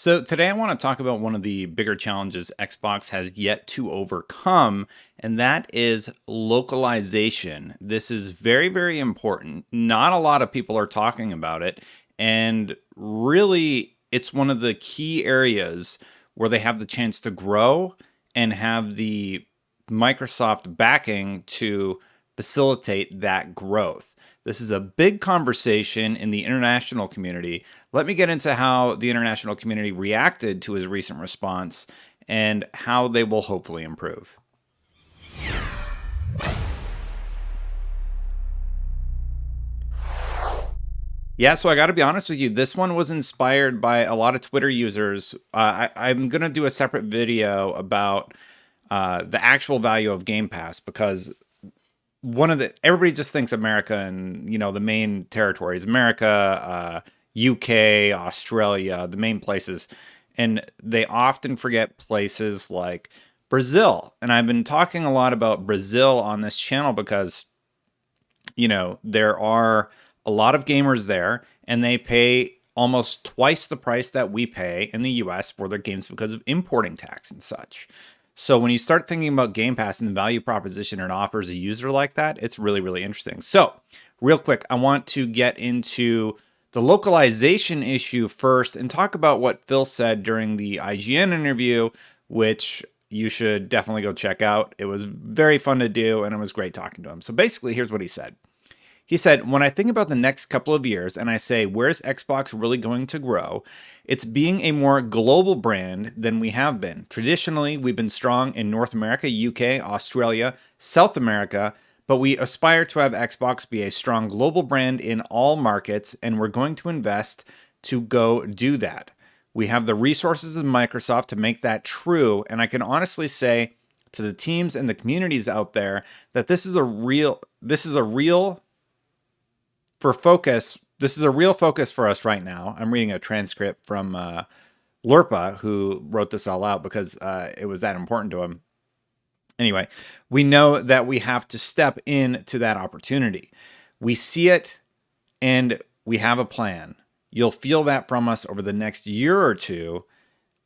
So today I want to talk about one of the bigger challenges Xbox has yet to overcome, and that is localization. This is very, very important. Not a lot of people are talking about it, and really it's one of the key areas where they have the chance to grow and have the Microsoft backing to facilitate that growth. This is a big conversation in the international community. Let me get into how the international community reacted to his recent response and how they will hopefully improve. Yeah, so I got to be honest with you. This one was inspired by a lot of Twitter users. I'm going to do a separate video about the actual value of Game Pass because everybody just thinks America and the main territories, America, UK, Australia, the main places, and they often forget places like Brazil. And I've been talking a lot about Brazil on this channel because there are a lot of gamers there and they pay almost twice the price that we pay in the US for their games because of importing tax and such. So when you start thinking about Game Pass and the value proposition it offers a user like that, it's really, really interesting. So real quick, I want to get into the localization issue first and talk about what Phil said during the IGN interview, which you should definitely go check out. It was very fun to do and it was great talking to him. So basically, here's what he said. He said, when I think about the next couple of years and I say, where's Xbox really going to grow? It's being a more global brand than we have been. Traditionally, we've been strong in North America, UK, Australia, South America, but we aspire to have Xbox be a strong global brand in all markets, and we're going to invest to go do that. We have the resources of Microsoft to make that true, and I can honestly say to the teams and the communities out there that this is a real focus for us right now. I'm reading a transcript from Lurpa, who wrote this all out because it was that important to him. Anyway, we know that we have to step into that opportunity. We see it and we have a plan. You'll feel that from us over the next year or two,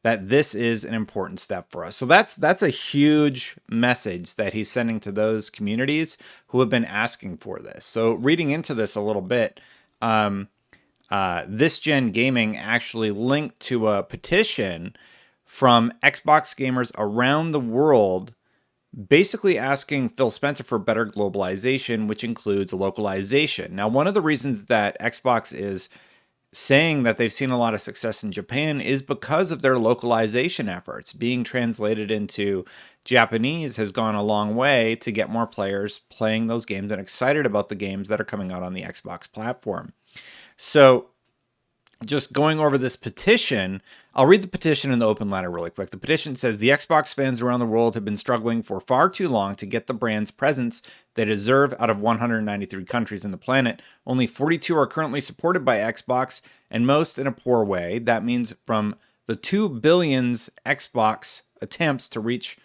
that this is an important step for us. So that's a huge message that he's sending to those communities who have been asking for this. So reading into this a little bit, This Gen Gaming actually linked to a petition from Xbox gamers around the world, basically asking Phil Spencer for better globalization, which includes localization. Now, one of the reasons that Xbox is saying that they've seen a lot of success in Japan is because of their localization efforts. Being translated into Japanese has gone a long way to get more players playing those games and excited about the games that are coming out on the Xbox platform. So just going over this petition, I'll read the petition in the open letter really quick. The petition says, the Xbox fans around the world have been struggling for far too long to get the brand's presence they deserve out of 193 countries on the planet. Only 42 are currently supported by Xbox, and most in a poor way. That means from the 2 billions Xbox attempts to reach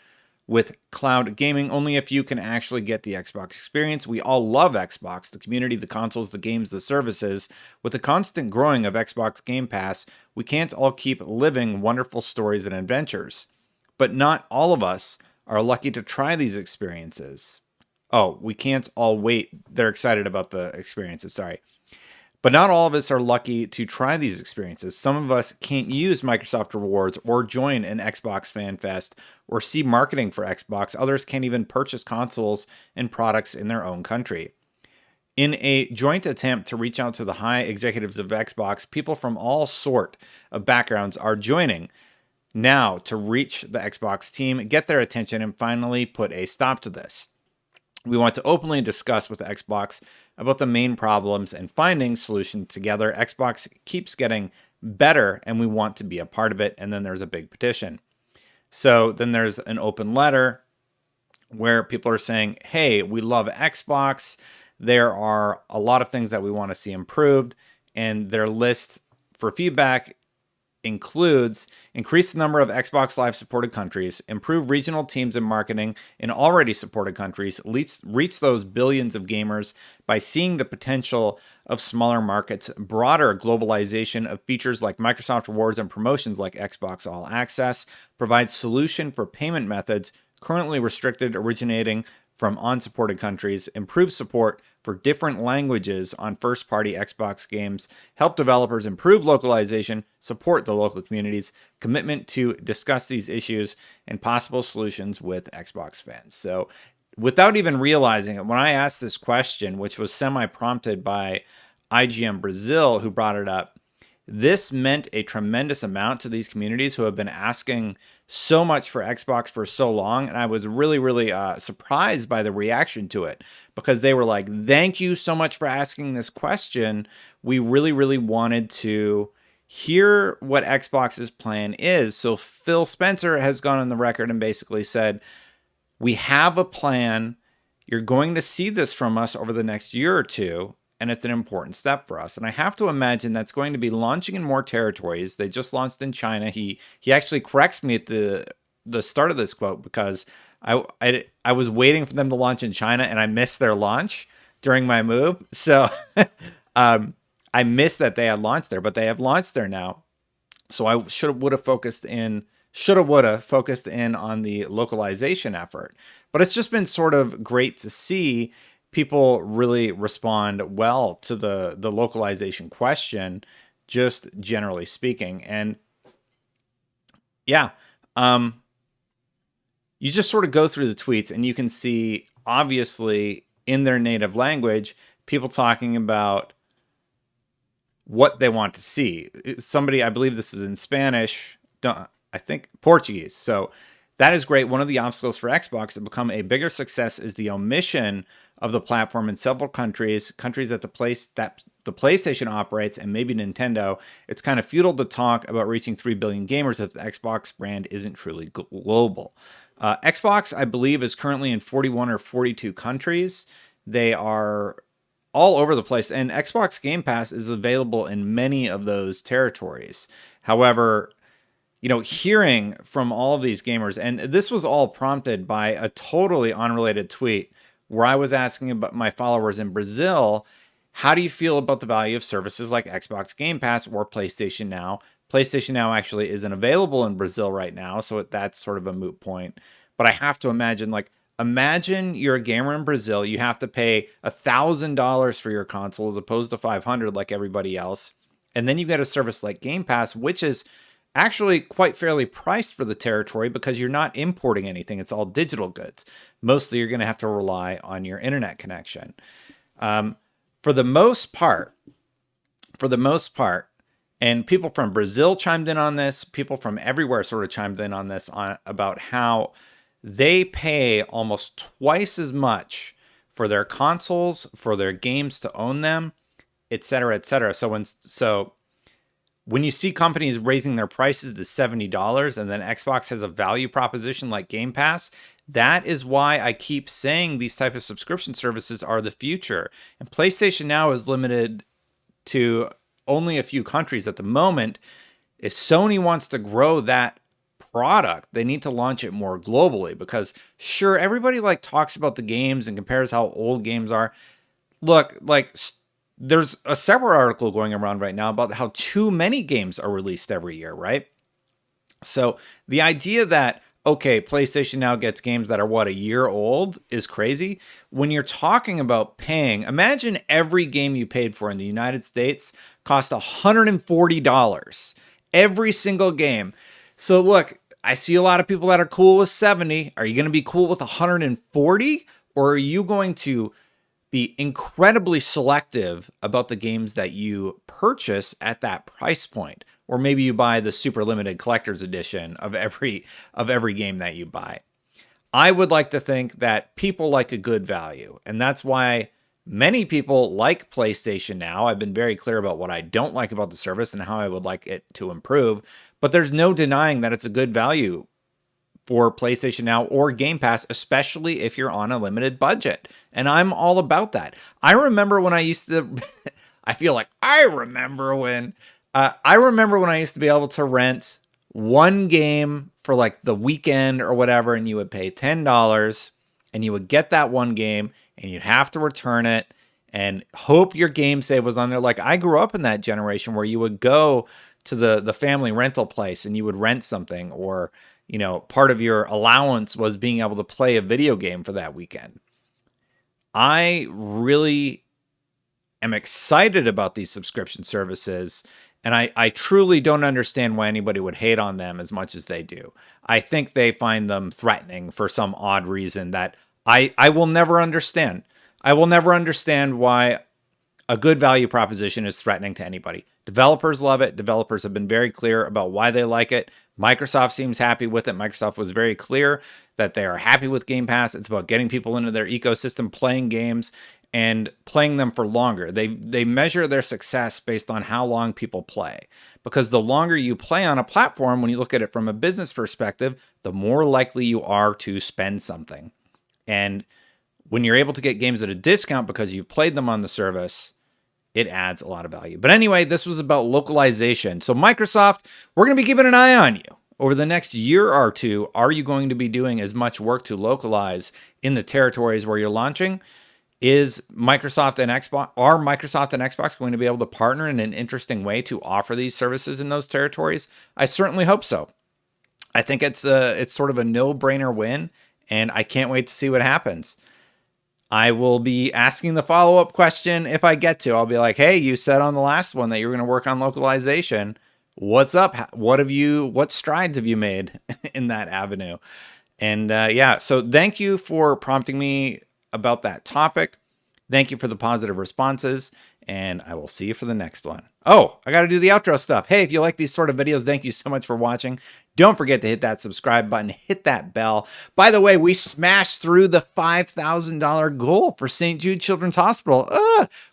with cloud gaming, only a few can actually get the Xbox experience. We all love Xbox, the community, the consoles, the games, the services. With the constant growing of Xbox Game Pass, we can't all keep living wonderful stories and adventures. But not all of us are lucky to try these experiences. Oh, we can't all wait. They're excited about the experiences, sorry. But not all of us are lucky to try these experiences. Some of us can't use Microsoft Rewards or join an Xbox Fan Fest or see marketing for Xbox. Others can't even purchase consoles and products in their own country. In a joint attempt to reach out to the high executives of Xbox, people from all sort of backgrounds are joining now to reach the Xbox team, get their attention, and finally put a stop to this. We want to openly discuss with Xbox about the main problems and finding solutions together. Xbox keeps getting better and we want to be a part of it. And then there's a big petition. So then there's an open letter where people are saying, hey, we love Xbox. There are a lot of things that we want to see improved. And their list for feedback includes increase the number of Xbox Live supported countries, improve regional teams and marketing in already supported countries, reach those billions of gamers by seeing the potential of smaller markets, broader globalization of features like Microsoft Rewards and promotions like Xbox All Access, provide solution for payment methods currently restricted originating from unsupported countries, improve support for different languages on first-party Xbox games, help developers improve localization, support the local communities, commitment to discuss these issues and possible solutions with Xbox fans. So without even realizing it, when I asked this question, which was semi-prompted by IGM Brazil, who brought it up, this meant a tremendous amount to these communities who have been asking so much for Xbox for so long. And I was really, really surprised by the reaction to it, because they were like, thank you so much for asking this question. We really, really wanted to hear what Xbox's plan is. So Phil Spencer has gone on the record and basically said, we have a plan. You're going to see this from us over the next year or two. And it's an important step for us. And I have to imagine that's going to be launching in more territories. They just launched in China. He actually corrects me at the start of this quote, because I was waiting for them to launch in China and I missed their launch during my move. So I missed that they had launched there, but they have launched there now. So I would have focused in on the localization effort. But it's just been sort of great to see people really respond well to the localization question, just generally speaking. And yeah, you just sort of go through the tweets and you can see, obviously, in their native language, people talking about what they want to see. Somebody, I believe this is in Spanish, I think Portuguese. So that is great. One of the obstacles for Xbox to become a bigger success is the omission of the platform in several countries that the PlayStation operates, and maybe Nintendo. It's kind of futile to talk about reaching 3 billion gamers if the Xbox brand isn't truly global. Xbox, I believe, is currently in 41 or 42 countries. They are all over the place, and Xbox Game Pass is available in many of those territories. However, hearing from all of these gamers, and this was all prompted by a totally unrelated tweet where I was asking about my followers in Brazil, how do you feel about the value of services like Xbox Game Pass or PlayStation Now? PlayStation Now actually isn't available in Brazil right now, so that's sort of a moot point. But I have to imagine, imagine you're a gamer in Brazil, you have to pay $1,000 for your console as opposed to $500 like everybody else. And then you get a service like Game Pass, which is actually quite fairly priced for the territory because you're not importing anything. It's all digital goods. Mostly you're going to have to rely on your internet connection. For the most part, and people from Brazil chimed in on this, people from everywhere sort of chimed in on this, about how they pay almost twice as much for their consoles, for their games to own them, et cetera, et cetera. So when you see companies raising their prices to $70 and then Xbox has a value proposition like Game Pass, that is why I keep saying these type of subscription services are the future. And PlayStation Now is limited to only a few countries at the moment. If Sony wants to grow that product, they need to launch it more globally, because sure, everybody talks about the games and compares how old games are. Look, there's a separate article going around right now about how too many games are released every year, right? So the idea that, okay, PlayStation Now gets games that are, a year old is crazy. When you're talking about paying, imagine every game you paid for in the United States cost $140. Every single game. So look, I see a lot of people that are cool with 70. Are you going to be cool with 140? Or are you going to be incredibly selective about the games that you purchase at that price point? Or maybe you buy the super limited collector's edition of every game that you buy. I would like to think that people like a good value, and that's why many people like PlayStation Now. I've been very clear about what I don't like about the service and how I would like it to improve, but there's no denying that it's a good value for PlayStation Now or Game Pass, especially if you're on a limited budget. And I'm all about that. I remember when I used to, I feel like I remember when I remember when I used to be able to rent one game for like the weekend or whatever, and you would pay $10 and you would get that one game and you'd have to return it and hope your game save was on there. Like I grew up in that generation where you would go to the family rental place and you would rent something, or part of your allowance was being able to play a video game for that weekend. I really am excited about these subscription services, and I truly don't understand why anybody would hate on them as much as they do. I think they find them threatening for some odd reason that I will never understand. I will never understand why a good value proposition is threatening to anybody. Developers love it. Developers have been very clear about why they like it. Microsoft seems happy with it. Microsoft was very clear that they are happy with Game Pass. It's about getting people into their ecosystem, playing games, and playing them for longer. They measure their success based on how long people play. Because the longer you play on a platform, when you look at it from a business perspective, the more likely you are to spend something. And when you're able to get games at a discount because you've played them on the service, it adds a lot of value. But anyway, this was about localization. So Microsoft, we're going to be keeping an eye on you. Over the next year or two, are you going to be doing as much work to localize in the territories where you're launching? Are Microsoft and Xbox going to be able to partner in an interesting way to offer these services in those territories? I certainly hope so. I think it's sort of a no-brainer win, and I can't wait to see what happens. I will be asking the follow-up question if I get to. I'll be like, hey, you said on the last one that you were going to work on localization. What's up? What strides have you made in that avenue? And yeah, so thank you for prompting me about that topic. Thank you for the positive responses, and I will see you for the next one. Oh, I got to do the outro stuff. Hey, if you like these sort of videos, thank you so much for watching. Don't forget to hit that subscribe button, hit that bell. By the way, we smashed through the $5,000 goal for St. Jude Children's Hospital.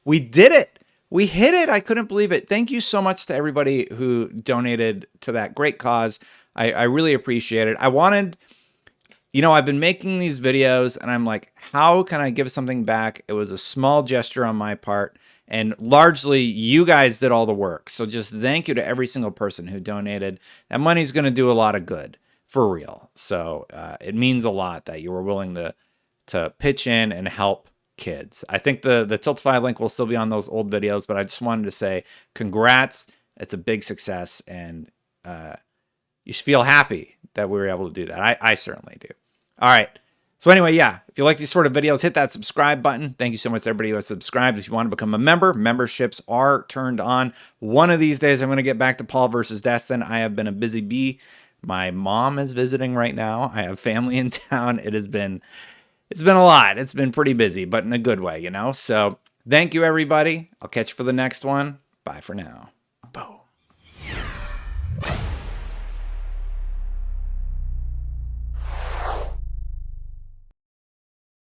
We did it. We hit it. I couldn't believe it. Thank you so much to everybody who donated to that great cause. I really appreciate it. I've been making these videos and I'm like, how can I give something back? It was a small gesture on my part, and largely you guys did all the work. So just thank you to every single person who donated. That money's going to do a lot of good, for real. So it means a lot that you were willing to pitch in and help kids. I think the Tiltify link will still be on those old videos, but I just wanted to say congrats. It's a big success, and you should feel happy that we were able to do that. I certainly do. All right. So anyway, yeah, if you like these sort of videos, hit that subscribe button. Thank you so much to everybody who has subscribed. If you want to become a member, memberships are turned on. One of these days, I'm going to get back to Paul versus Destin. I have been a busy bee. My mom is visiting right now. I have family in town. It's been a lot. It's been pretty busy, but in a good way, So thank you, everybody. I'll catch you for the next one. Bye for now.